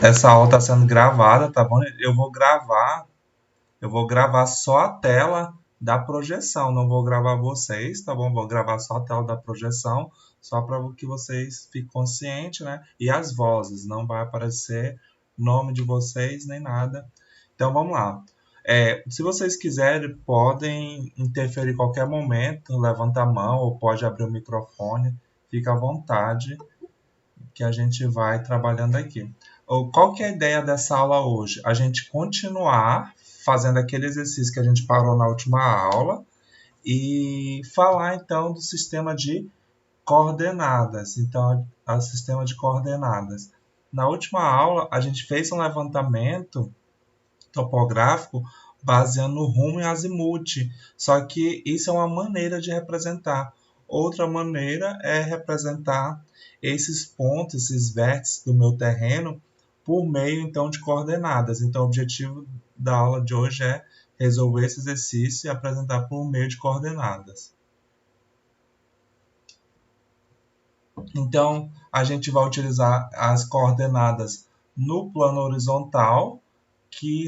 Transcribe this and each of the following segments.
Essa aula está sendo gravada, tá bom? Eu vou gravar só a tela da projeção, não vou gravar vocês, tá bom? Vou gravar só a tela da projeção, só para que vocês fiquem conscientes, né? E as vozes, não vai aparecer nome de vocês nem nada. Então vamos lá. Se vocês quiserem, podem interferir em qualquer momento, levanta a mão ou pode abrir o microfone, fica à vontade que a gente vai trabalhando aqui. Qual que é a ideia dessa aula hoje? A gente continuar fazendo aquele exercício que a gente parou na última aula e falar então do sistema de coordenadas. Então, o sistema de coordenadas. Na última aula, a gente fez um levantamento topográfico baseando no rumo e azimuth. Só que isso é uma maneira de representar. Outra maneira é representar esses pontos, esses vértices do meu terreno por meio então de coordenadas. Então, o objetivo da aula de hoje é resolver esse exercício e apresentar por meio de coordenadas. Então, a gente vai utilizar as coordenadas no plano horizontal, que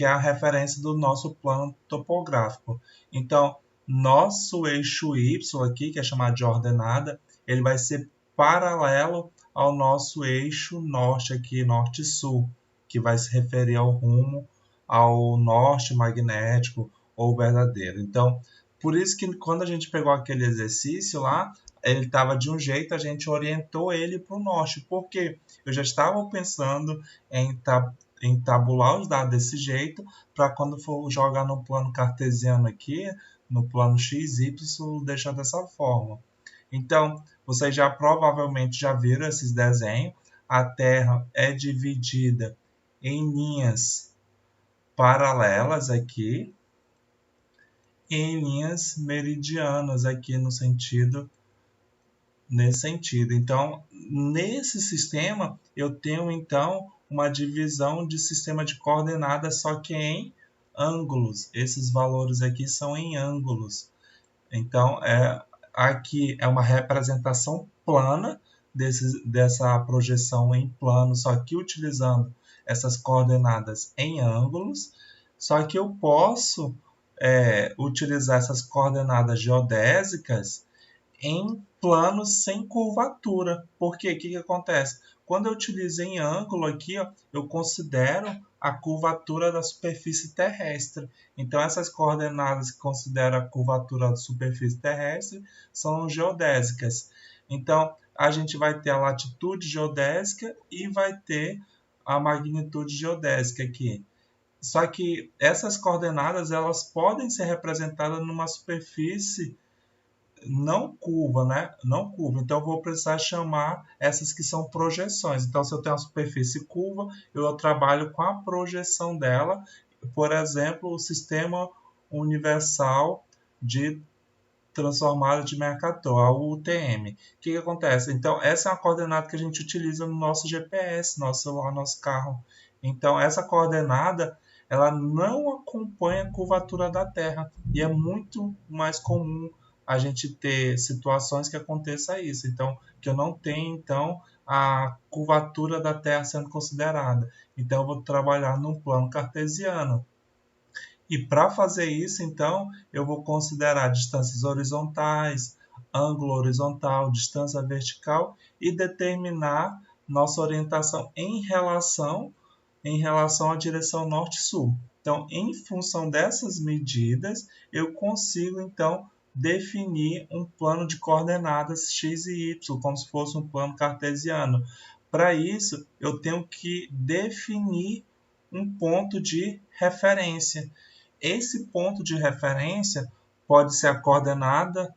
é a referência do nosso plano topográfico. Então, nosso eixo Y aqui, que é chamado de ordenada, ele vai ser paralelo ao nosso eixo norte aqui, norte-sul, que vai se referir ao rumo ao norte magnético ou verdadeiro. Então, por isso que quando a gente pegou aquele exercício lá, ele estava de um jeito, a gente orientou ele para o norte. Por quê? Eu já estava pensando em tabular os dados desse jeito, para quando for jogar no plano cartesiano aqui, no plano x, y, deixar dessa forma. Então, vocês já provavelmente já viram esses desenhos. A Terra é dividida em linhas paralelas aqui, e em linhas meridianas aqui nesse sentido. Então, nesse sistema, eu tenho então uma divisão de sistema de coordenadas, só que em ângulos. Esses valores aqui são em ângulos. Então, aqui é uma representação plana dessa projeção em plano, só que utilizando essas coordenadas em ângulos. Só que eu posso utilizar essas coordenadas geodésicas em planos sem curvatura. Por quê? O que acontece? Quando eu utilizo em ângulo aqui, ó, eu considero a curvatura da superfície terrestre. Então, essas coordenadas que consideram a curvatura da superfície terrestre são geodésicas. Então, a gente vai ter a latitude geodésica e vai ter a magnitude geodésica aqui. Só que essas coordenadas elas podem ser representadas numa superfície não curva, né? Não curva. Então, eu vou precisar chamar essas que são projeções. Então, se eu tenho uma superfície curva, eu trabalho com a projeção dela. Por exemplo, o Sistema Universal de Transformada de Mercator, a UTM. O que acontece? Então, essa é uma coordenada que a gente utiliza no nosso GPS, nosso celular, nosso carro. Então, essa coordenada ela não acompanha a curvatura da Terra. E é muito mais comum a gente ter situações que aconteça isso. Então, que eu não tenho, então, a curvatura da Terra sendo considerada. Então, eu vou trabalhar num plano cartesiano. E para fazer isso, então, eu vou considerar distâncias horizontais, ângulo horizontal, distância vertical e determinar nossa orientação em relação à direção norte-sul. Então, em função dessas medidas, eu consigo, então, definir um plano de coordenadas x e y, como se fosse um plano cartesiano. Para isso, eu tenho que definir um ponto de referência. Esse ponto de referência pode ser a coordenada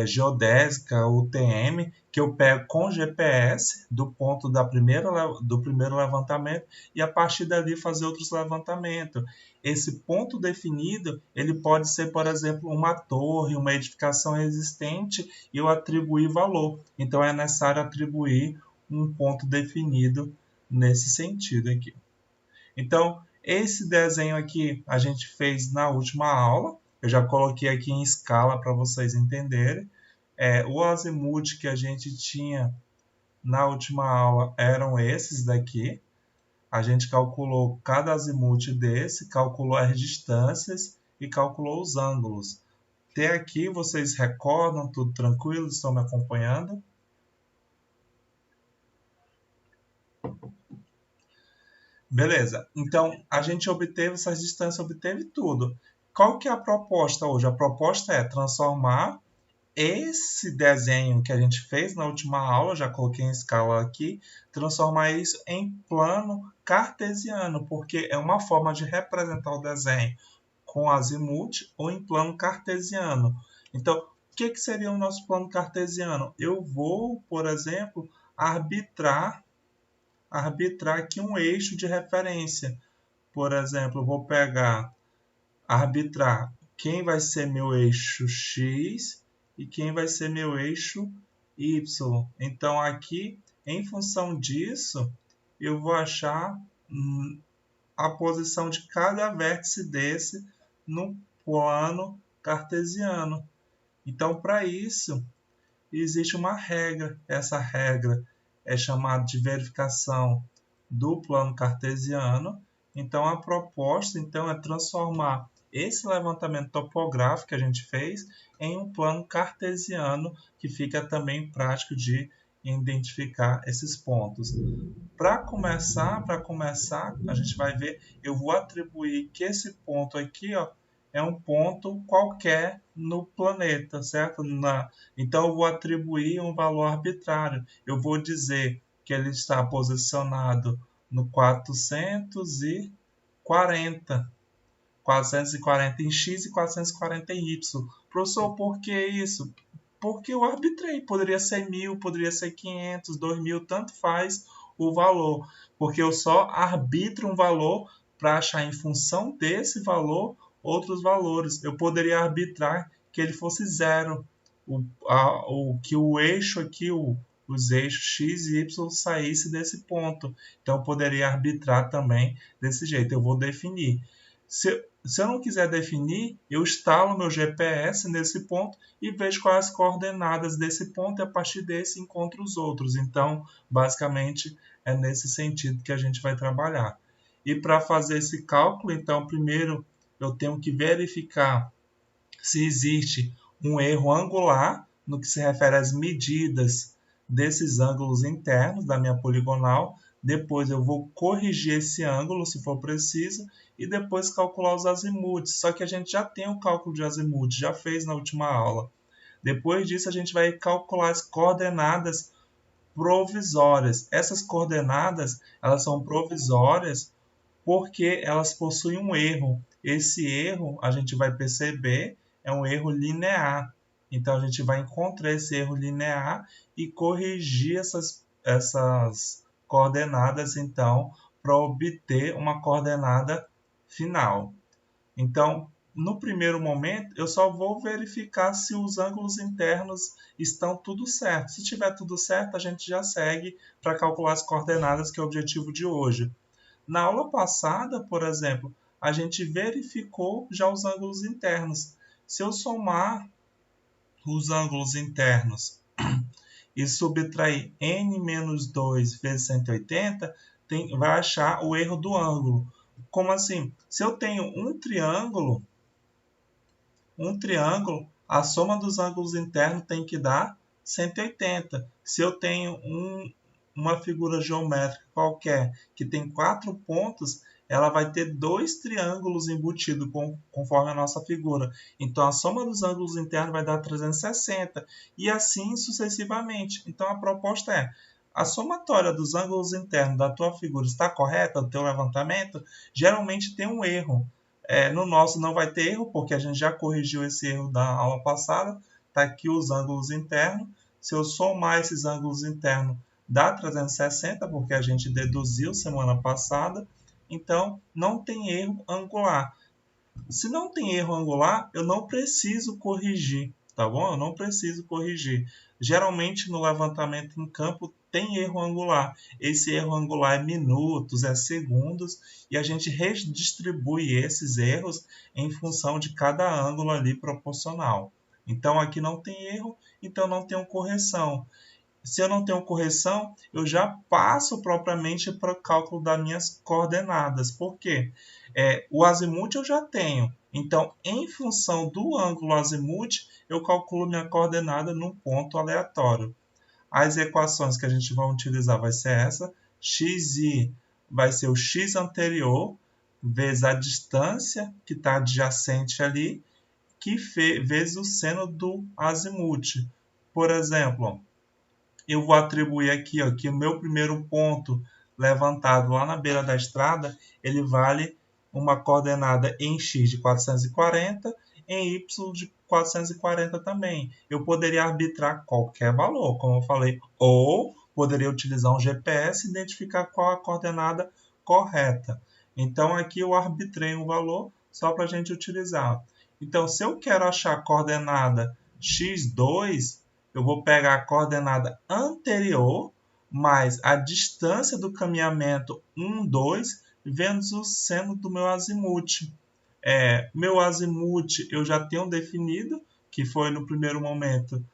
geodésica, UTM, que eu pego com GPS do ponto do primeiro levantamento e a partir dali fazer outros levantamentos. Esse ponto definido, ele pode ser, por exemplo, uma torre, uma edificação existente e eu atribuir valor. Então é necessário atribuir um ponto definido nesse sentido aqui. Então, esse desenho aqui a gente fez na última aula. Eu já coloquei aqui em escala para vocês entenderem. O azimuth que a gente tinha na última aula eram esses daqui. A gente calculou cada azimuth desse, calculou as distâncias e calculou os ângulos. Até aqui vocês recordam? Tudo tranquilo? Estão me acompanhando? Beleza. Então, a gente obteve essas distâncias, obteve tudo. Qual que é a proposta hoje? A proposta é transformar esse desenho que a gente fez na última aula, já coloquei em escala aqui, transformar isso em plano cartesiano, porque é uma forma de representar o desenho com azimuth ou em plano cartesiano. Então, o que seria o nosso plano cartesiano? Eu vou, por exemplo, arbitrar aqui um eixo de referência. Por exemplo, eu vou arbitrar quem vai ser meu eixo X e quem vai ser meu eixo Y. Então, aqui, em função disso, eu vou achar a posição de cada vértice desse no plano cartesiano. Então, para isso, existe uma regra. Essa regra é chamada de verificação do plano cartesiano. Então, a proposta é transformar esse levantamento topográfico que a gente fez em um plano cartesiano, que fica também prático de identificar esses pontos. Para começar, a gente vai ver, eu vou atribuir que esse ponto aqui, ó, é um ponto qualquer no planeta, certo? Então, eu vou atribuir um valor arbitrário. Eu vou dizer que ele está posicionado no 440 em X e 440 em Y. Professor, por que isso? Porque eu arbitrei. Poderia ser 1.000, poderia ser 500, 2.000, tanto faz o valor. Porque eu só arbitro um valor para achar em função desse valor outros valores. Eu poderia arbitrar que ele fosse zero. Que o eixo aqui, os eixos X e Y saísse desse ponto. Então, eu poderia arbitrar também desse jeito. Eu vou definir. Se eu não quiser definir, eu instalo meu GPS nesse ponto e vejo quais as coordenadas desse ponto e a partir desse encontro os outros. Então, basicamente, é nesse sentido que a gente vai trabalhar. E para fazer esse cálculo, então, primeiro eu tenho que verificar se existe um erro angular no que se refere às medidas desses ângulos internos da minha poligonal. Depois eu vou corrigir esse ângulo, se for preciso, e depois calcular os azimuths. Só que a gente já tem o cálculo de azimuth, já fez na última aula. Depois disso, a gente vai calcular as coordenadas provisórias. Essas coordenadas, elas são provisórias porque elas possuem um erro. Esse erro, a gente vai perceber, é um erro linear. Então, a gente vai encontrar esse erro linear e corrigir essas coordenadas, então, para obter uma coordenada final. Então, no primeiro momento, eu só vou verificar se os ângulos internos estão tudo certo. Se tiver tudo certo, a gente já segue para calcular as coordenadas, que é o objetivo de hoje. Na aula passada, por exemplo, a gente verificou já os ângulos internos. Se eu somar os ângulos internos e subtrair n menos 2 vezes 180, vai achar o erro do ângulo. Como assim? Se eu tenho um triângulo, a soma dos ângulos internos tem que dar 180. Se eu tenho uma figura geométrica qualquer que tem 4 pontos, ela vai ter 2 triângulos embutidos conforme a nossa figura. Então, a soma dos ângulos internos vai dar 360 e assim sucessivamente. Então, a proposta é: a somatória dos ângulos internos da tua figura está correta, do teu levantamento? Geralmente tem um erro. No nosso não vai ter erro, porque a gente já corrigiu esse erro da aula passada. Está aqui os ângulos internos. Se eu somar esses ângulos internos, dá 360, porque a gente deduziu semana passada. Então, não tem erro angular. Se não tem erro angular, eu não preciso corrigir, tá bom? Eu não preciso corrigir. Geralmente, no levantamento em campo, tem erro angular. Esse erro angular é minutos, é segundos, e a gente redistribui esses erros em função de cada ângulo ali proporcional. Então, aqui não tem erro, então não tem correção. Se eu não tenho correção, eu já passo propriamente para o cálculo das minhas coordenadas. Por quê? O azimuth eu já tenho. Então, em função do ângulo azimuth, eu calculo minha coordenada num ponto aleatório. As equações que a gente vai utilizar vai ser essa. Xi vai ser o x anterior vezes a distância que está adjacente ali, vezes o seno do azimuth. Por exemplo, eu vou atribuir aqui ó, que o meu primeiro ponto levantado lá na beira da estrada, ele vale uma coordenada em x de 440, em y de 440 também. Eu poderia arbitrar qualquer valor, como eu falei, ou poderia utilizar um GPS e identificar qual a coordenada correta. Então, aqui eu arbitrei um valor só para a gente utilizar. Então, se eu quero achar a coordenada x2, eu vou pegar a coordenada anterior mais a distância do caminhamento 1, 2, vezes o seno do meu azimuth. Meu azimuth eu já tenho definido, que foi no primeiro momento,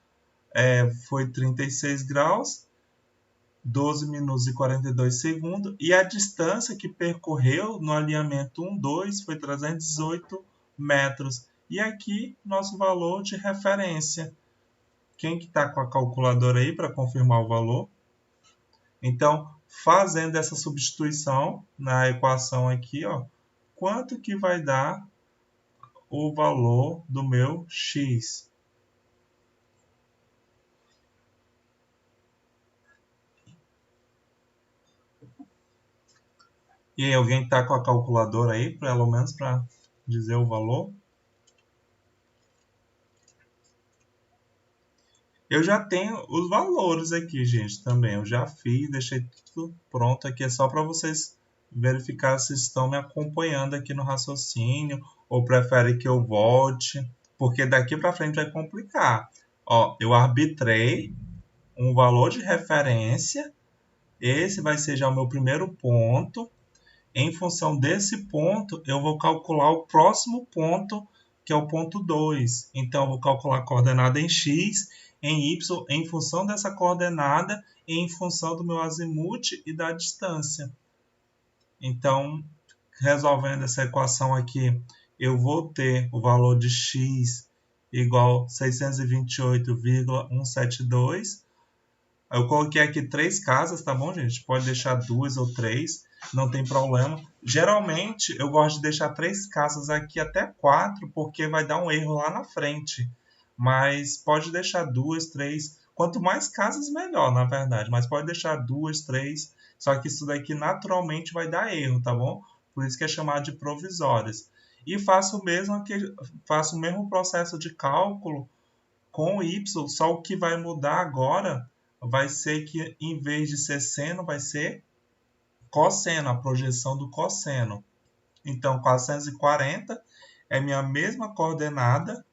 foi 36 graus, 12 minutos e 42 segundos, e a distância que percorreu no alinhamento 1, 2 foi 318 metros. E aqui, nosso valor de referência. Quem que está com a calculadora aí para confirmar o valor? Então, fazendo essa substituição na equação aqui, ó, quanto que vai dar o valor do meu x? E aí, alguém está com a calculadora aí, pelo menos para dizer o valor? Eu já tenho os valores aqui, gente, também. Eu já fiz, deixei tudo pronto aqui. É só para vocês verificar se estão me acompanhando aqui no raciocínio ou preferem que eu volte, porque daqui para frente vai complicar. Ó, eu arbitrei um valor de referência. Esse vai ser já o meu primeiro ponto. Em função desse ponto, eu vou calcular o próximo ponto, que é o ponto 2. Então, eu vou calcular a coordenada em x, em y, em função dessa coordenada e em função do meu azimuth e da distância. Então, resolvendo essa equação aqui, eu vou ter o valor de x igual a 628,172. Eu coloquei aqui 3 casas, tá bom, gente? Pode deixar 2 ou 3, não tem problema. Geralmente, eu gosto de deixar 3 casas aqui até 4, porque vai dar um erro lá na frente. Mas pode deixar 2, 3. Quanto mais casas, melhor, na verdade. Mas pode deixar 2, 3. Só que isso daqui naturalmente vai dar erro, tá bom? Por isso que é chamado de provisórias. E faço o mesmo processo de cálculo com o y, só o que vai mudar agora vai ser que em vez de ser seno, vai ser cosseno, a projeção do cosseno. Então, 440 é minha mesma coordenada,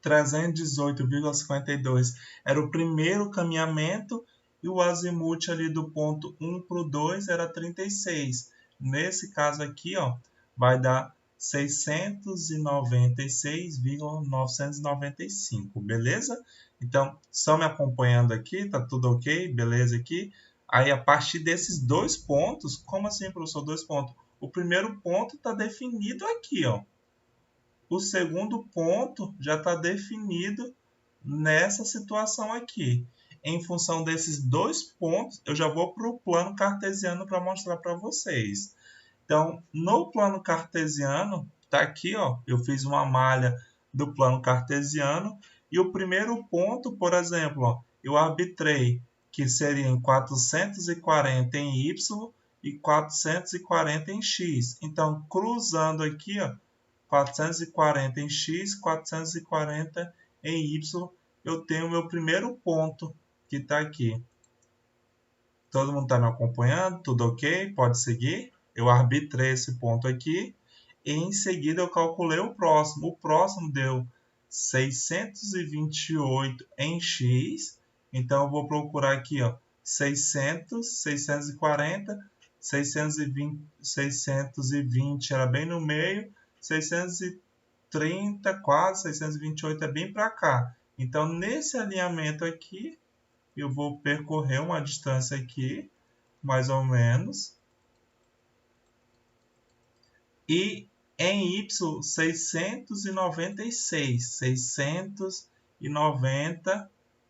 318,52 era o primeiro caminhamento e o azimuth ali do ponto 1 para o 2 era 36. Nesse caso aqui, ó, vai dar 696,995, beleza? Então, estão me acompanhando aqui? Tá tudo ok? Beleza aqui? Aí, a partir desses 2 pontos, como assim, professor, 2 pontos? O primeiro ponto está definido aqui, ó. O segundo ponto já está definido nessa situação aqui. Em função desses 2 pontos, eu já vou para o plano cartesiano para mostrar para vocês. Então, no plano cartesiano, está aqui, ó, eu fiz uma malha do plano cartesiano e o primeiro ponto, por exemplo, ó, eu arbitrei que seria em 440 em y e 440 em x. Então, cruzando aqui, ó, 440 em x, 440 em y, eu tenho o meu primeiro ponto que está aqui. Todo mundo está me acompanhando? Tudo ok? Pode seguir? Eu arbitrei esse ponto aqui e em seguida eu calculei o próximo. O próximo deu 628 em x. Então eu vou procurar aqui, ó, 600, 640, 620 era bem no meio, 630, quase 628 é bem para cá. Então nesse alinhamento aqui eu vou percorrer uma distância aqui, mais ou menos. E em y, 696.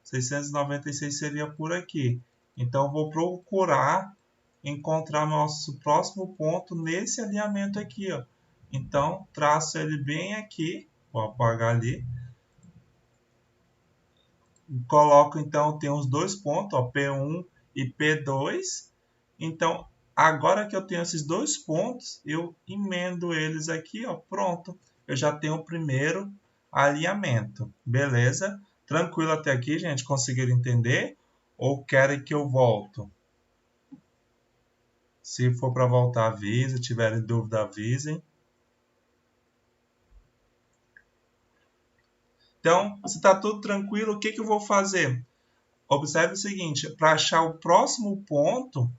696 seria por aqui. Então, vou procurar encontrar nosso próximo ponto nesse alinhamento aqui, ó. Então, traço ele bem aqui. Vou apagar ali. Coloco, então, tem os dois pontos, ó, P1 e P2. Então, agora que eu tenho esses dois pontos, eu emendo eles aqui, ó, pronto. Eu já tenho o primeiro alinhamento, beleza? Tranquilo até aqui, gente? Conseguiram entender? Ou querem que eu volto? Se for para voltar, avise. Tiverem dúvida, avisem. Então, se está tudo tranquilo, o que eu vou fazer? Observe o seguinte, para achar o próximo ponto,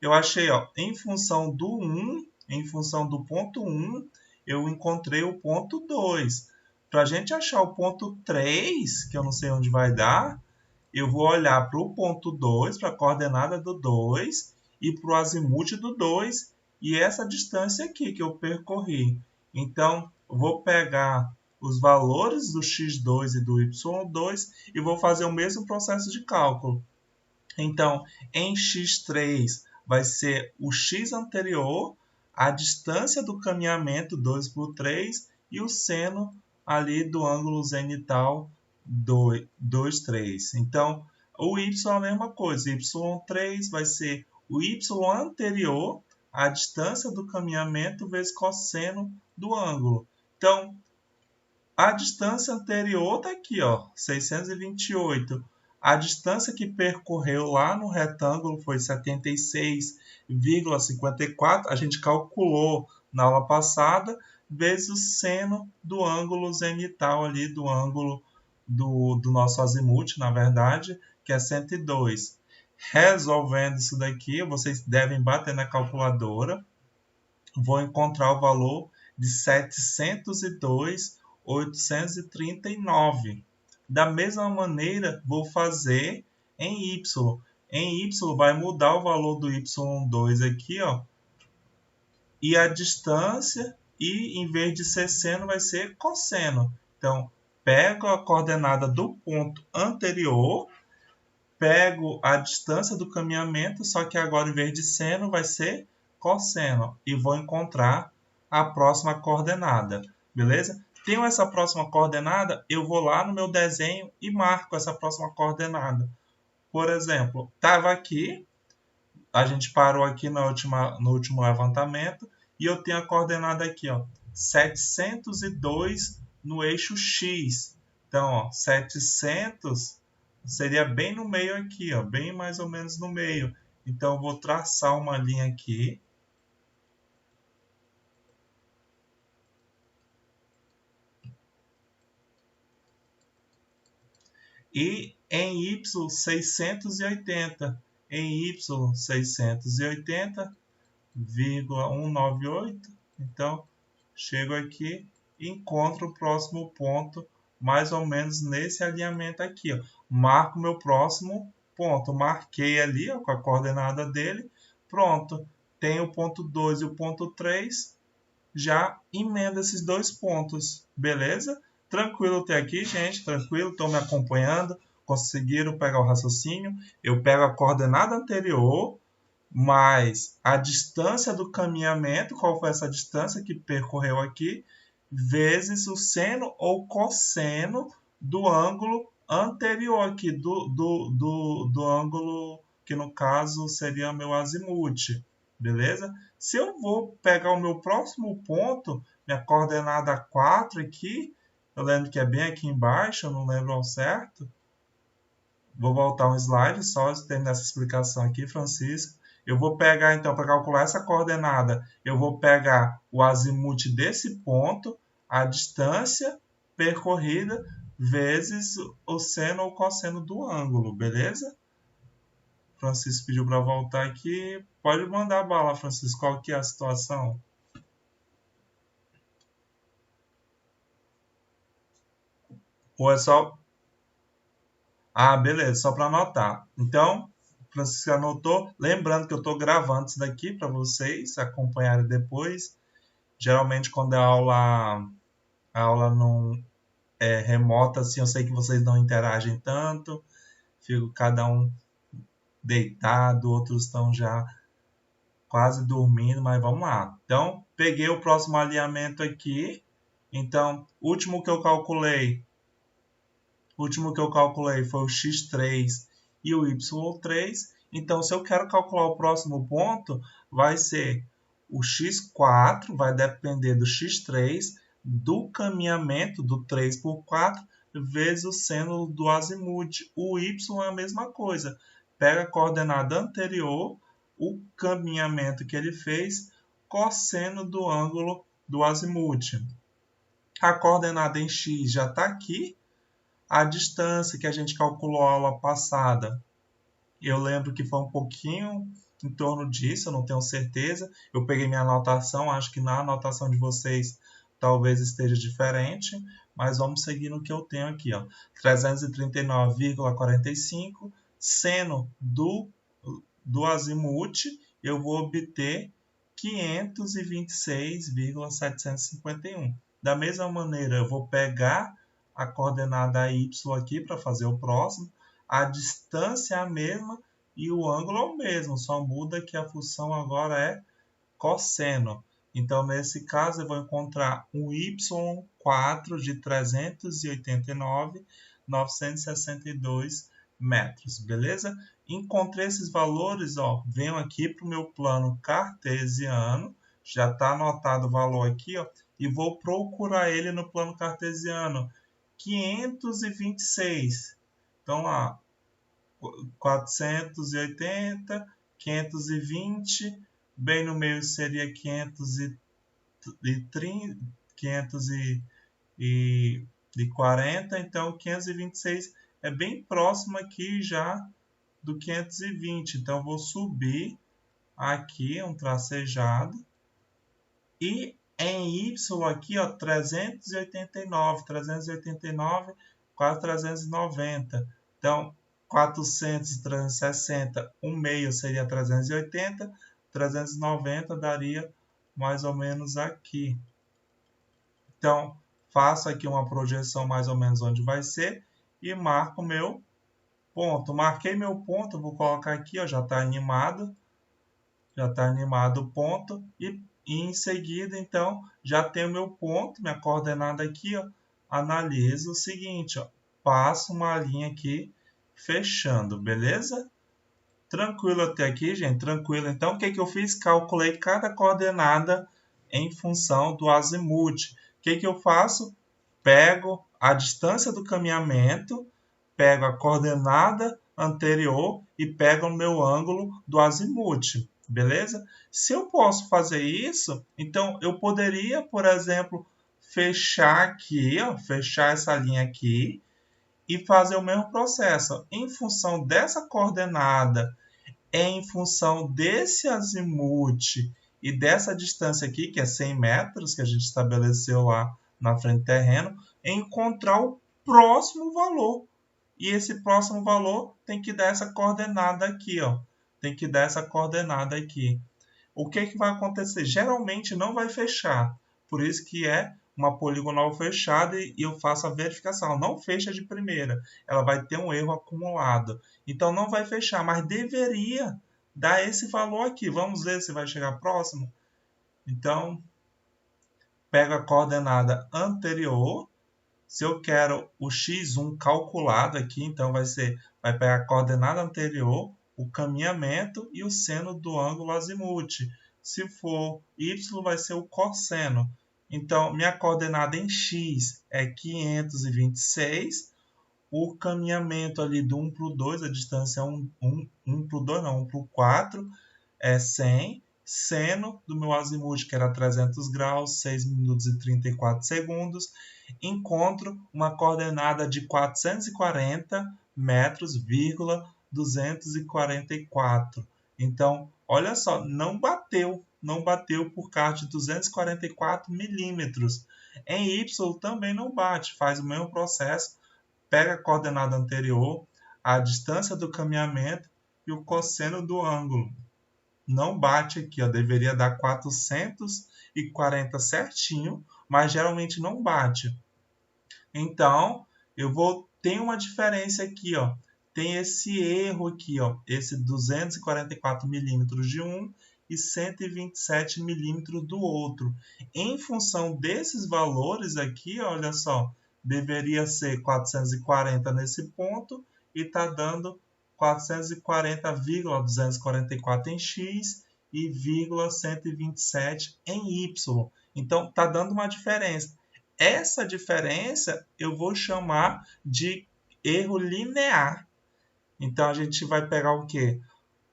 eu achei, ó, em função do 1, em função do ponto 1, eu encontrei o ponto 2. Para a gente achar o ponto 3, que eu não sei onde vai dar, eu vou olhar para o ponto 2, para a coordenada do 2, e para o azimuth do 2, e essa distância aqui que eu percorri. Então, eu vou pegar os valores do x2 e do y2 e vou fazer o mesmo processo de cálculo. Então, em x3 vai ser o x anterior, a distância do caminhamento 2 por 3 e o seno ali do ângulo zenital 2, 3. Então, o y é a mesma coisa. y3 vai ser o y anterior, a distância do caminhamento vezes cosseno do ângulo. Então, a distância anterior está aqui, ó, 628. A distância que percorreu lá no retângulo foi 76,54. A gente calculou na aula passada, vezes o seno do ângulo zenital ali, do ângulo do nosso azimuth, na verdade, que é 102. Resolvendo isso daqui, vocês devem bater na calculadora. Vou encontrar o valor de 702,839. Da mesma maneira, vou fazer em y. Em y vai mudar o valor do y2 aqui, ó, e a distância, e em vez de ser seno, vai ser cosseno. Então, pego a coordenada do ponto anterior, pego a distância do caminhamento, só que agora em vez de seno vai ser cosseno, e vou encontrar a próxima coordenada, beleza? Tenho essa próxima coordenada, eu vou lá no meu desenho e marco essa próxima coordenada. Por exemplo, estava aqui, a gente parou aqui no último levantamento, e eu tenho a coordenada aqui, ó, 702 no eixo X. Então, ó, 700 seria bem no meio aqui, ó, bem mais ou menos no meio. Então, eu vou traçar uma linha aqui. E em y 680, em y 680,198, então chego aqui e encontro o próximo ponto mais ou menos nesse alinhamento aqui, ó. Marco meu próximo ponto, marquei ali, ó, com a coordenada dele, pronto, tem o ponto 2 e o ponto 3, já emenda esses dois pontos, beleza? Tranquilo até aqui, gente, tranquilo, estão me acompanhando, conseguiram pegar o raciocínio. Eu pego a coordenada anterior, mais a distância do caminhamento, qual foi essa distância que percorreu aqui, vezes o seno ou cosseno do ângulo anterior aqui, do ângulo que no caso seria meu azimuth, beleza? Se eu vou pegar o meu próximo ponto, minha coordenada 4 aqui, eu lembro que é bem aqui embaixo, eu não lembro ao certo. Vou voltar um slide só de terminar essa explicação aqui, Francisco. Eu vou pegar, então, para calcular essa coordenada, eu vou pegar o azimuth desse ponto, a distância percorrida, vezes o seno ou cosseno do ângulo, beleza? Francisco pediu para voltar aqui. Pode mandar bala, Francisco. Qual que é a situação? Ou é só... Ah, beleza, só para anotar. Então, Francisco anotou. Lembrando que eu estou gravando isso daqui para vocês acompanharem depois. Geralmente, quando a aula não é remota, assim, eu sei que vocês não interagem tanto. Fico cada um deitado, outros estão já quase dormindo, mas vamos lá. Então, peguei o próximo alinhamento aqui. Então, o último que eu calculei foi o x3 e o y3. Então, se eu quero calcular o próximo ponto, vai ser o x4, vai depender do x3, do caminhamento do 3 por 4, vezes o seno do azimuth. O y é a mesma coisa. Pega a coordenada anterior, o caminhamento que ele fez, cosseno do ângulo do azimuth. A coordenada em x já está aqui. A distância que a gente calculou a aula passada, eu lembro que foi um pouquinho em torno disso, eu não tenho certeza. Eu peguei minha anotação, acho que na anotação de vocês talvez esteja diferente, mas vamos seguir no que eu tenho aqui, ó. 339,45, seno do azimuth, eu vou obter 526,751. Da mesma maneira, eu vou pegar a coordenada y aqui para fazer o próximo. A distância é a mesma e o ângulo é o mesmo, só muda que a função agora é cosseno. Então, nesse caso, eu vou encontrar um y4 de 389,962 metros, beleza? Encontrei esses valores, ó, venho aqui para o meu plano cartesiano, já está anotado o valor aqui, ó, e vou procurar ele no plano cartesiano. 526. Então, lá, 480, 520, bem no meio seria 530, 540, então 526 é bem próximo aqui já do 520. Então, vou subir aqui um tracejado e em Y aqui, ó, 389, quase 390. Então, 400 e 360, um meio seria 380, 390 daria mais ou menos aqui. Então, faço aqui uma projeção mais ou menos onde vai ser e marco meu ponto. Marquei meu ponto, vou colocar aqui, ó, já está animado o ponto e em seguida, então, já tenho meu ponto, minha coordenada aqui, ó, analiso o seguinte, ó, passo uma linha aqui, fechando, beleza? Tranquilo até aqui, gente, tranquilo. Então, o que eu fiz? Calculei cada coordenada em função do azimuth. O que eu faço? Pego a distância do caminhamento, pego a coordenada anterior e pego o meu ângulo do azimuth, beleza? Se eu posso fazer isso, então eu poderia, por exemplo, fechar aqui, ó, fechar essa linha aqui e fazer o mesmo processo. Em função dessa coordenada, em função desse azimuth e dessa distância aqui, que é 100 metros, que a gente estabeleceu lá na frente do terreno, encontrar o próximo valor. E esse próximo valor tem que dar essa coordenada aqui, ó. Tem que dar essa coordenada aqui. O que vai acontecer? Geralmente não vai fechar. Por isso que é uma poligonal fechada e eu faço a verificação. Não fecha de primeira. Ela vai ter um erro acumulado. Então não vai fechar, mas deveria dar esse valor aqui. Vamos ver se vai chegar próximo. Então, pego a coordenada anterior. Se eu quero o x1 calculado aqui, então vai pegar a coordenada anterior, o caminhamento e o seno do ângulo azimuth. Se for y, vai ser o cosseno. Então, minha coordenada em x é 526. O caminhamento ali do 1 para o 2, a distância é 1 para o 2, não, 1 para o 4, é 100. Seno do meu azimuth, que era 300 graus, 6 minutos e 34 segundos. Encontro uma coordenada de 440 metros, 244. Então, olha só, não bateu por causa de 244 milímetros. Em Y também não bate, faz o mesmo processo, pega a coordenada anterior, a distância do caminhamento e o cosseno do ângulo. Não bate aqui, ó, deveria dar 440 certinho, mas geralmente não bate. Então, tem uma diferença aqui, ó. Tem esse erro aqui, ó, esse 244 milímetros de um e 127 milímetros do outro. Em função desses valores aqui, olha só, deveria ser 440 nesse ponto e está dando 440,244 em X e 127 em Y. Então, está dando uma diferença. Essa diferença eu vou chamar de erro linear. Então, a gente vai pegar o quê?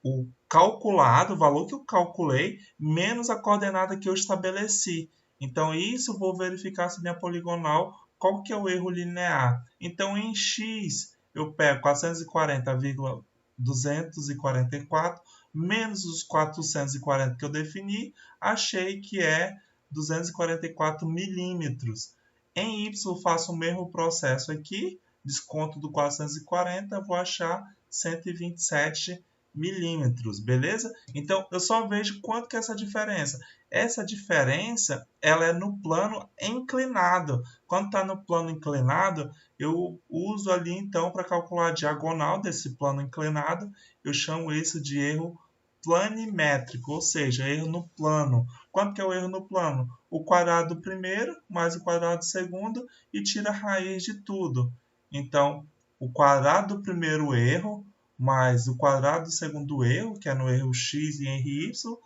O calculado, o valor que eu calculei, menos a coordenada que eu estabeleci. Então, isso eu vou verificar se minha poligonal, qual que é o erro linear. Então, em X, eu pego 440,244 menos os 440 que eu defini, achei que é 244 milímetros. Em Y, eu faço o mesmo processo aqui, desconto do 440, vou achar 127 milímetros, beleza? Então, eu só vejo quanto que é essa diferença. Essa diferença, ela é no plano inclinado. Quando está no plano inclinado, eu uso ali, então, para calcular a diagonal desse plano inclinado, eu chamo isso de erro planimétrico, ou seja, erro no plano. Quanto que é o erro no plano? O quadrado do primeiro mais o quadrado do segundo e tira a raiz de tudo. Então, o quadrado do primeiro erro mais o quadrado do segundo erro, que é no erro x e erro y,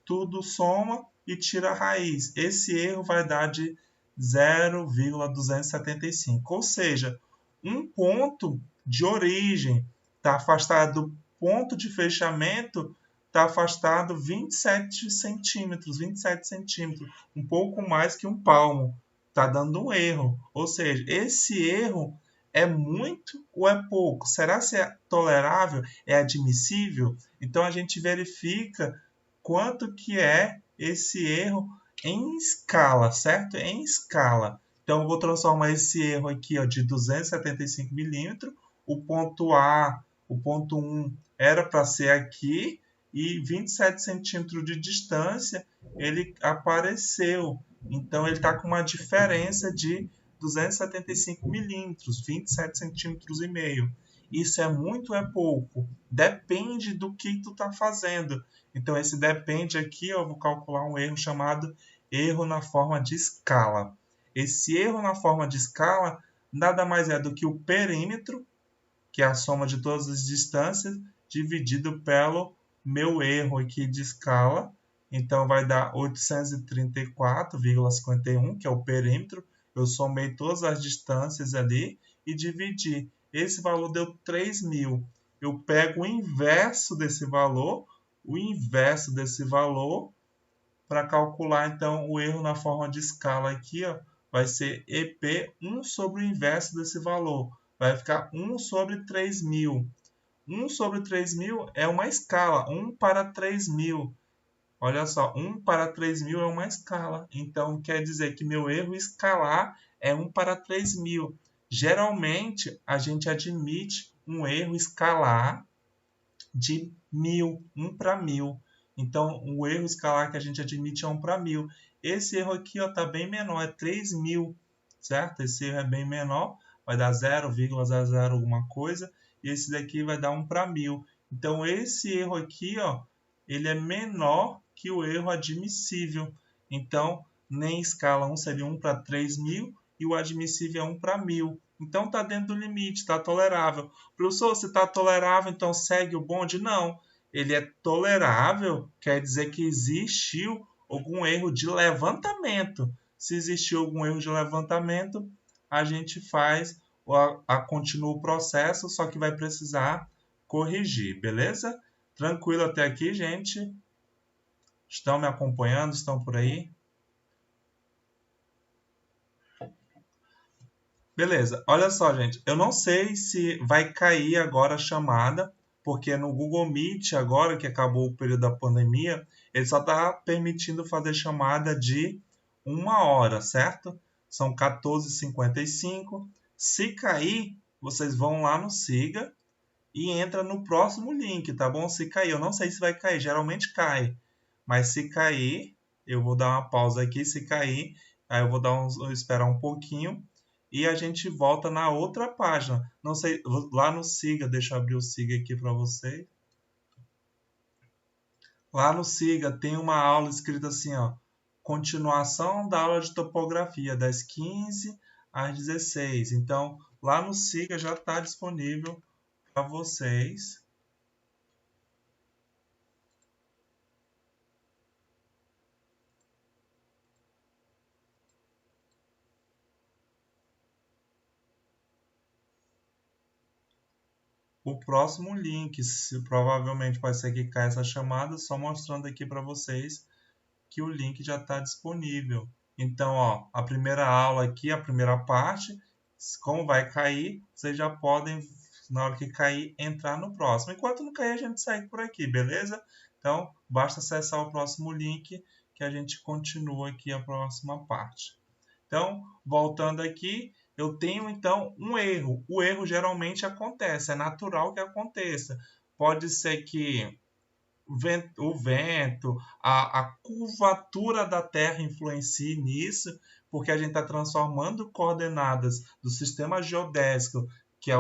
tudo soma e tira a raiz. Esse erro vai dar de 0,275. Ou seja, um ponto de origem está afastado do ponto de fechamento, está afastado 27 centímetros, um pouco mais que um palmo. Está dando um erro. Ou seja, esse erro é muito ou é pouco? Será se é tolerável? É admissível? Então, a gente verifica quanto que é esse erro em escala, certo? Em escala. Então, eu vou transformar esse erro aqui, ó, de 275 milímetros. O ponto A, o ponto 1 era para ser aqui e 27 centímetros de distância ele apareceu. Então, ele está com uma diferença de 275 milímetros, 27 centímetros e meio. Isso é muito ou é pouco? Depende do que tu está fazendo. Então, esse depende aqui, eu vou calcular um erro chamado erro na forma de escala. Esse erro na forma de escala nada mais é do que o perímetro, que é a soma de todas as distâncias, dividido pelo meu erro aqui de escala. Então, vai dar 834,51, que é o perímetro. Eu somei todas as distâncias ali e dividi. Esse valor deu 3.000. Eu pego o inverso desse valor, para calcular, então, o erro na forma de escala aqui, ó, vai ser EP 1 sobre o inverso desse valor. Vai ficar 1 sobre 3.000. 1 sobre 3.000 é uma escala, 1 para 3.000. Olha só, 1 para 3.000 é uma escala. Então, quer dizer que meu erro escalar é 1 para 3.000. Geralmente, a gente admite um erro escalar de 1.000, 1 para 1.000. Então, o erro escalar que a gente admite é 1 para 1.000. Esse erro aqui está bem menor, é 3.000, certo? Esse erro é bem menor, vai dar 0,00 alguma coisa. E esse daqui vai dar 1 para 1.000. Então, esse erro aqui, ó, ele é menor que o erro admissível. Então, nem escala 1 seria 1 para 3.000 e o admissível é 1 para 1.000. Então, está dentro do limite, está tolerável. Professor, se está tolerável, então segue o bonde? Não. Ele é tolerável, quer dizer que existiu algum erro de levantamento. Se existiu algum erro de levantamento, a gente continua o processo, só que vai precisar corrigir, beleza? Tranquilo até aqui, gente? Estão me acompanhando? Estão por aí? Beleza, olha só, gente. Eu não sei se vai cair agora a chamada, porque no Google Meet, agora que acabou o período da pandemia, ele só está permitindo fazer chamada de 1 hora, certo? São 14h55. Se cair, vocês vão lá no Siga e entra no próximo link, tá bom? Se cair, eu não sei se vai cair, geralmente cai, mas se cair, eu vou dar uma pausa aqui, se cair, aí eu vou esperar um pouquinho e a gente volta na outra página. Não sei, lá no Siga, deixa eu abrir o Siga aqui para você. Lá no Siga tem uma aula escrita assim, ó, continuação da aula de topografia, das 15 às 16. Então, lá no Siga já está disponível para vocês. O próximo link, provavelmente pode ser que caia essa chamada, só mostrando aqui para vocês que o link já está disponível. Então, ó, a primeira aula aqui, a primeira parte, como vai cair, vocês já podem, na hora que cair, entrar no próximo. Enquanto não cair, a gente segue por aqui, beleza? Então, basta acessar o próximo link que a gente continua aqui a próxima parte. Então, voltando aqui, eu tenho então um erro. O erro geralmente acontece, é natural que aconteça. Pode ser que o vento, a curvatura da Terra influencie nisso, porque a gente está transformando coordenadas do sistema geodésico, que é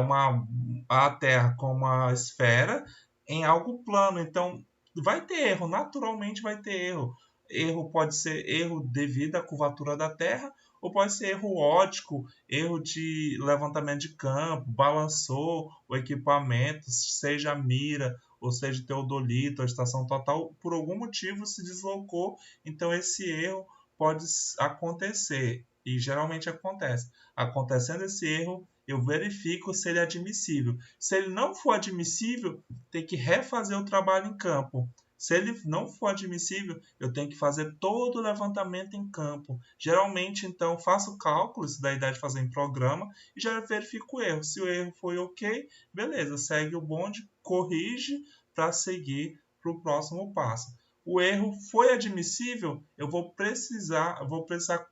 a Terra como uma esfera, em algo plano. Então, vai ter erro, naturalmente vai ter erro. Erro pode ser erro devido à curvatura da Terra, ou pode ser erro óptico, erro de levantamento de campo, balançou o equipamento, seja a mira, ou seja, teodolito, a estação total, por algum motivo se deslocou, então esse erro pode acontecer, e geralmente acontece. Acontecendo esse erro, eu verifico se ele é admissível. Se ele não for admissível, tem que refazer o trabalho em campo. Se ele não for admissível, eu tenho que fazer todo o levantamento em campo. Geralmente, então, faço cálculos, da idade de fazer em programa, e já verifico o erro. Se o erro foi ok, beleza, segue o bonde, corrige para seguir para o próximo passo. O erro foi admissível, eu vou precisar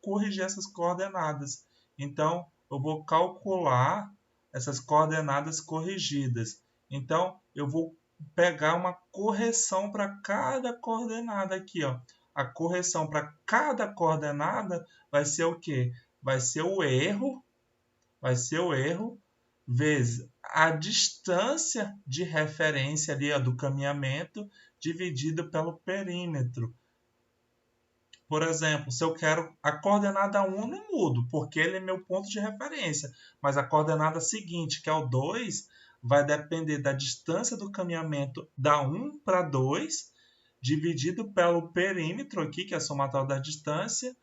corrigir essas coordenadas. Então, eu vou calcular essas coordenadas corrigidas. Então, eu vou pegar uma correção para cada coordenada aqui, ó. A correção para cada coordenada vai ser o quê? Vai ser o erro vezes a distância de referência ali, ó, do caminhamento dividido pelo perímetro. Por exemplo, se eu quero a coordenada 1, não mudo, porque ele é meu ponto de referência. Mas a coordenada seguinte, que é o 2, vai depender da distância do caminhamento da 1 para 2, dividido pelo perímetro aqui, que é a somatória da distância,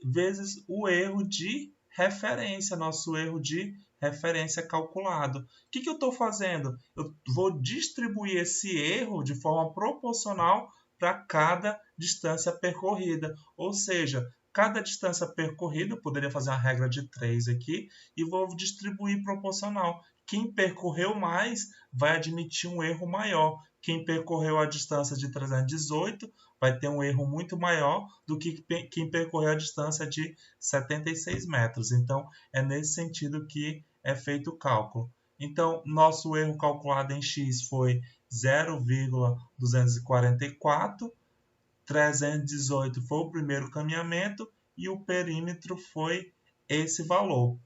vezes o erro de referência, nosso erro de referência calculado. O que eu estou fazendo? Eu vou distribuir esse erro de forma proporcional para cada distância percorrida. Ou seja, cada distância percorrida, eu poderia fazer uma regra de 3 aqui, e vou distribuir proporcional. Quem percorreu mais vai admitir um erro maior. Quem percorreu a distância de 318 vai ter um erro muito maior do que quem percorreu a distância de 76 metros. Então, é nesse sentido que é feito o cálculo. Então, nosso erro calculado em x foi 0,244, 318 foi o primeiro caminhamento e o perímetro foi esse valor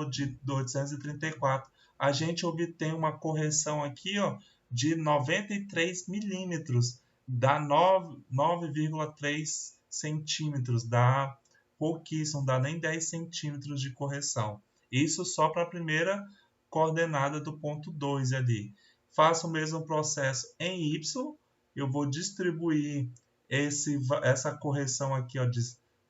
de 834. A gente obtém uma correção aqui, ó, de 93 milímetros, dá 9,3 centímetros, dá pouquíssimo, dá nem 10 centímetros de correção. Isso só para a primeira coordenada do ponto 2 ali. Faço o mesmo processo em y, eu vou distribuir essa correção aqui, ó, de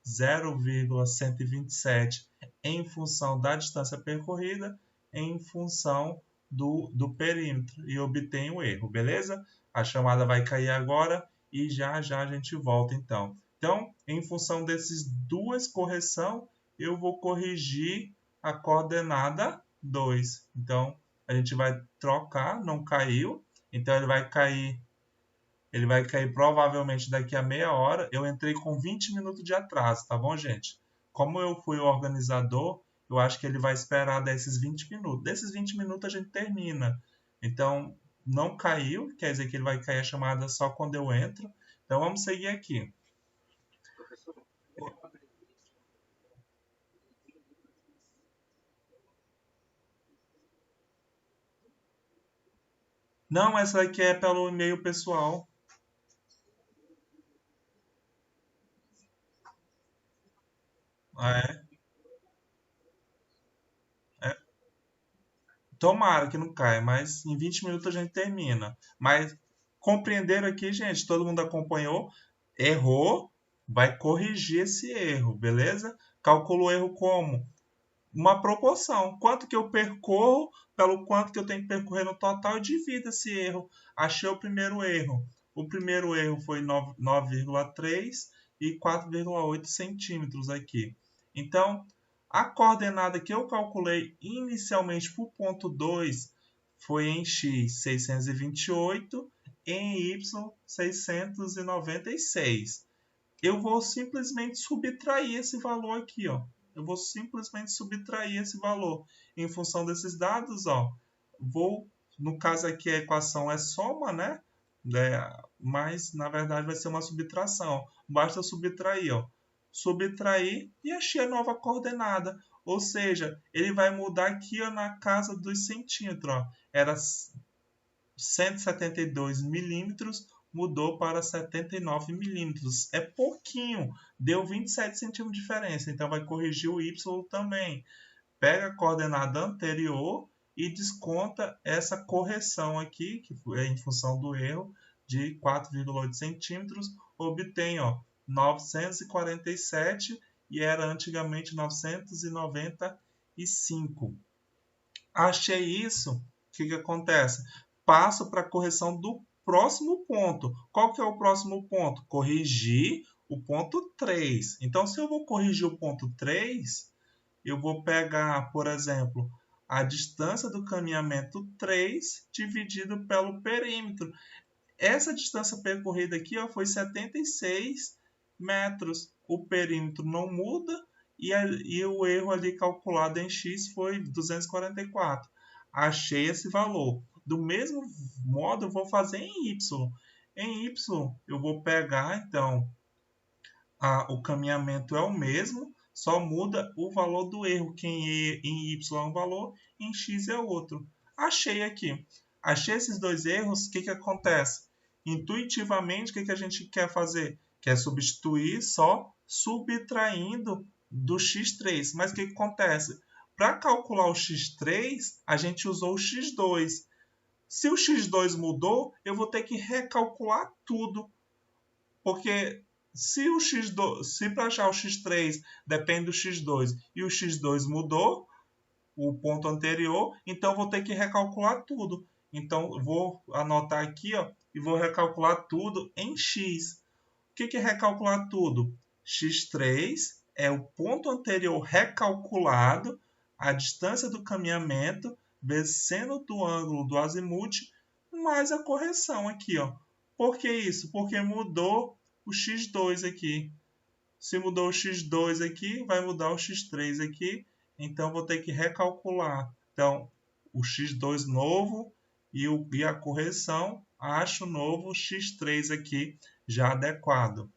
0,127 em função da distância percorrida, em função do perímetro, e obtenho o erro, beleza? A chamada vai cair agora e já já a gente volta então. Então, em função dessas duas correções, eu vou corrigir a coordenada 2. Então, a gente vai trocar, não caiu, então ele vai cair provavelmente daqui a meia hora. Eu entrei com 20 minutos de atraso, tá bom, gente? Como eu fui o organizador, eu acho que ele vai esperar desses 20 minutos. Desses 20 minutos a gente termina. Então, não caiu, quer dizer que ele vai cair a chamada só quando eu entro. Então, vamos seguir aqui. Não, essa aqui é pelo e-mail pessoal. Ah, é. Tomara que não caia, mas em 20 minutos a gente termina. Mas compreenderam aqui, gente? Todo mundo acompanhou? Errou, vai corrigir esse erro, beleza? Calcula o erro como? Uma proporção. Quanto que eu percorro pelo quanto que eu tenho que percorrer no total e divido esse erro. Achei o primeiro erro. O primeiro erro foi 9,3 e 4,8 centímetros aqui. Então, a coordenada que eu calculei inicialmente para o ponto 2 foi em x 628, em y 696. Eu vou simplesmente subtrair esse valor aqui, ó. Eu vou simplesmente subtrair esse valor em função desses dados, ó. Vou, no caso aqui a equação é soma, né? Mas na verdade vai ser uma subtração. Basta subtrair, ó. Subtrair e achei a nova coordenada. Ou seja, ele vai mudar aqui, ó, na casa dos centímetros, ó. Era 172 milímetros, mudou para 79 milímetros. É pouquinho, deu 27 centímetros de diferença, então vai corrigir o y também. Pega a coordenada anterior e desconta essa correção aqui, que é em função do erro, de 4,8 centímetros, obtém, ó, 947 e era antigamente 995. Achei isso, o que acontece? Passo para a correção do próximo ponto. Qual que é o próximo ponto? Corrigir o ponto 3. Então, se eu vou corrigir o ponto 3, eu vou pegar, por exemplo, a distância do caminhamento 3 dividido pelo perímetro. Essa distância percorrida aqui, ó, foi 76 metros. O perímetro não muda e o erro ali calculado em x foi 244. Achei esse valor. Do mesmo modo, eu vou fazer em y. Em y, eu vou pegar, então, o caminhamento é o mesmo, só muda o valor do erro, que em y é um valor, em x é outro. Achei aqui. Achei esses dois erros, o que acontece? Intuitivamente, o que a gente quer fazer? Quer substituir só subtraindo do x3. Mas o que acontece? Para calcular o x3, a gente usou o x2. Se o x2 mudou, eu vou ter que recalcular tudo, porque se para achar o x3 depende do x2 e o x2 mudou, o ponto anterior, então eu vou ter que recalcular tudo. Então vou anotar aqui, ó, e vou recalcular tudo em x. O que é recalcular tudo? X3 é o ponto anterior recalculado, a distância do caminhamento, vezes seno do ângulo do azimuth, mais a correção aqui, ó. Por que isso? Porque mudou o x2 aqui. Se mudou o x2 aqui, vai mudar o x3 aqui. Então, vou ter que recalcular. Então, o x2 novo e a correção, acho o novo x3 aqui já adequado.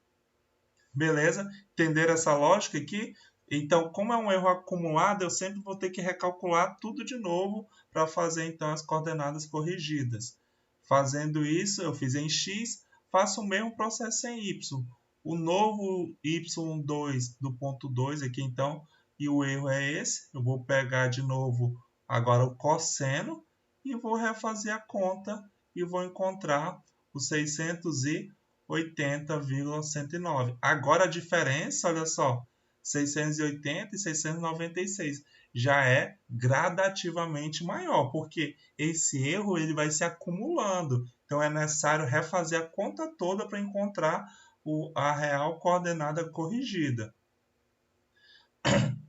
Beleza? Entenderam essa lógica aqui? Então, como é um erro acumulado, eu sempre vou ter que recalcular tudo de novo para fazer então as coordenadas corrigidas. Fazendo isso, eu fiz em x, faço o mesmo processo em y. O novo y2 do ponto 2 aqui então, e o erro é esse. Eu vou pegar de novo agora o cosseno e vou refazer a conta e vou encontrar o 680,109. Agora a diferença, olha só, 680 e 696 já é gradativamente maior, porque esse erro ele vai se acumulando. Então é necessário refazer a conta toda para encontrar a real coordenada corrigida.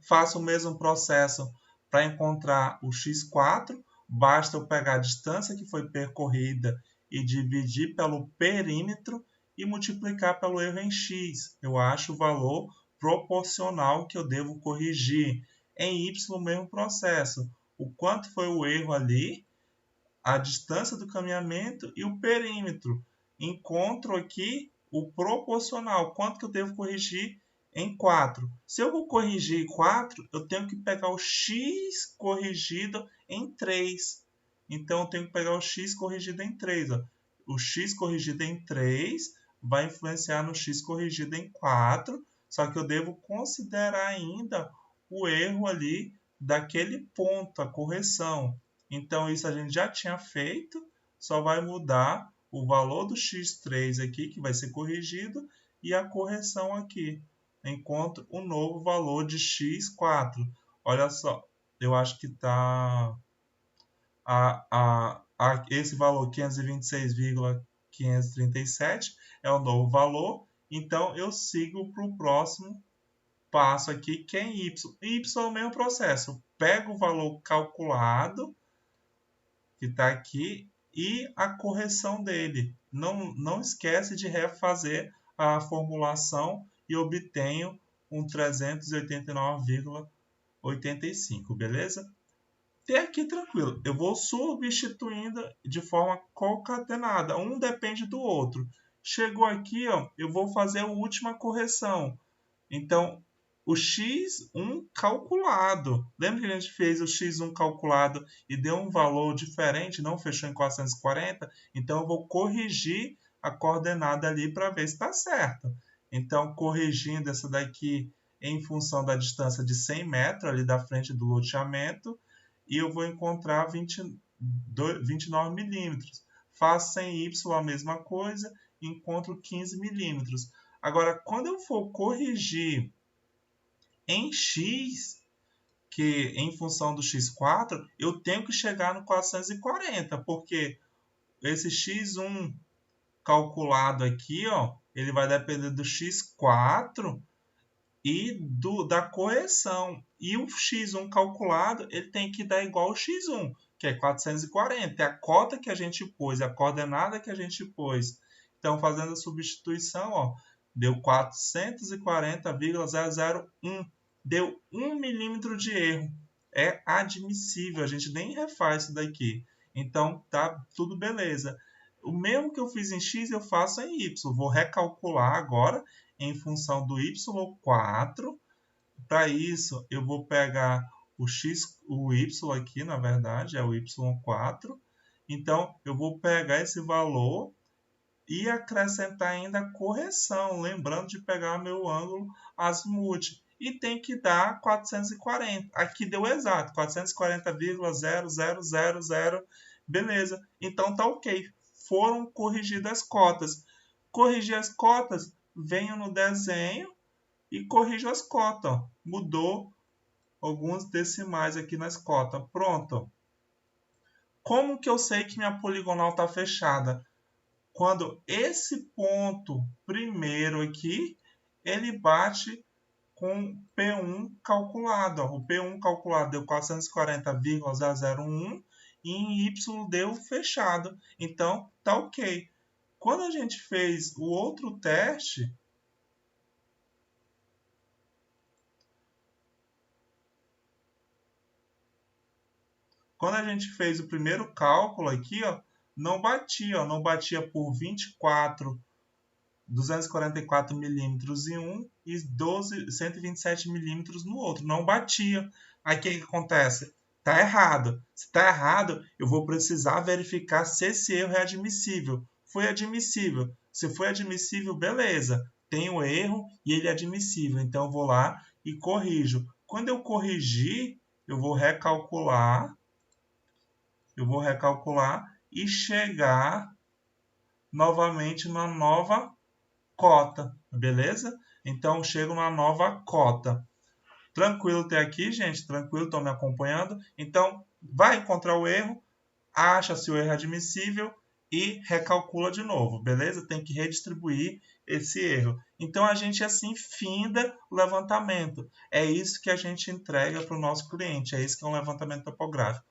Faço o mesmo processo para encontrar o x4, basta eu pegar a distância que foi percorrida e dividir pelo perímetro e multiplicar pelo erro em x. Eu acho o valor proporcional que eu devo corrigir. em Y o mesmo processo. O quanto foi o erro ali, a distância do caminhamento e o perímetro. Encontro aqui o proporcional, quanto que eu devo corrigir em 4. Se eu vou corrigir 4, eu tenho que pegar o x corrigido em 3. Então, eu tenho que pegar o x corrigido em 3. Ó. O x corrigido em 3 vai influenciar no x corrigido em 4, só que eu devo considerar ainda o erro ali daquele ponto, a correção. Então, isso a gente já tinha feito, só vai mudar o valor do x3 aqui, que vai ser corrigido, e a correção aqui. Encontro o novo valor de x4. Olha só, eu acho que está esse valor 526,537 é o novo valor. Então, eu sigo para o próximo passo aqui, que é em y. Y é o mesmo processo. Pego o valor calculado, que está aqui, e a correção dele. Não esquece de refazer a formulação e obtenho um 389,85, beleza? Até aqui tranquilo. Eu vou substituindo de forma concatenada. Um depende do outro. Chegou aqui, ó, eu vou fazer a última correção. Então, o x1 calculado. Lembra que a gente fez o x1 calculado e deu um valor diferente, não fechou em 440? Então, eu vou corrigir a coordenada ali para ver se está certo. Então, corrigindo essa daqui em função da distância de 100 metros ali da frente do loteamento, e eu vou encontrar 29 milímetros. Faço em y a mesma coisa, encontro 15 milímetros. Agora, quando eu for corrigir em x, que em função do x4, eu tenho que chegar no 440, porque esse x1 calculado aqui, ó, ele vai depender do x4 e da correção. E o x1 calculado, ele tem que dar igual ao x1, que é 440. É a cota que a gente pôs, a coordenada que a gente pôs. Então, fazendo a substituição, ó, deu 440,001. Deu 1 milímetro de erro. É admissível, a gente nem refaz isso daqui. Então, tá tudo beleza. O mesmo que eu fiz em x, eu faço em y. Vou recalcular agora em função do y4. Para isso, eu vou pegar o y aqui, na verdade, é o y4. Então, eu vou pegar esse valor e acrescentar ainda a correção, lembrando de pegar meu ângulo azimuth. E tem que dar 440. Aqui deu exato, 440,0000. Beleza, então tá ok. Foram corrigidas as cotas. Corrigir as cotas, venho no desenho e corrijo as cotas. Mudou alguns decimais aqui nas cotas. Pronto. Como que eu sei que minha poligonal está fechada? Quando esse ponto primeiro aqui, ele bate com P1 calculado. O P1 calculado deu 440,001 e em Y deu fechado. Então, tá ok. Quando a gente fez o outro teste, quando a gente fez o primeiro cálculo aqui, ó, não batia por 244 milímetros em um e 127 milímetros no outro. Não batia. Aí o que acontece? Está errado. Se está errado, eu vou precisar verificar se esse erro é admissível. Foi admissível. Se foi admissível, beleza. Tem o erro e ele é admissível. Então, eu vou lá e corrijo. Quando eu corrigir, eu vou recalcular e chegar novamente na nova cota, beleza? Então, chego na nova cota. Tranquilo até aqui, gente? Tranquilo, estão me acompanhando? Então, vai encontrar o erro, acha se o erro é admissível e recalcula de novo, beleza? Tem que redistribuir esse erro. Então, a gente assim finda o levantamento. É isso que a gente entrega para o nosso cliente, é isso que é um levantamento topográfico.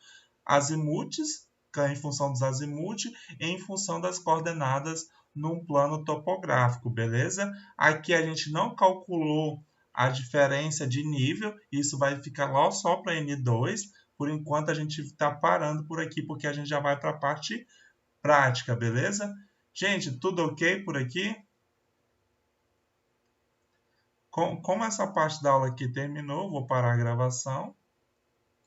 Azimuths, que é em função dos azimuths, e em função das coordenadas num plano topográfico, beleza? Aqui a gente não calculou a diferença de nível. Isso vai ficar lá só para N2. Por enquanto, a gente está parando por aqui, porque a gente já vai para a parte prática, beleza? Gente, tudo ok por aqui? Como essa parte da aula aqui terminou, vou parar a gravação.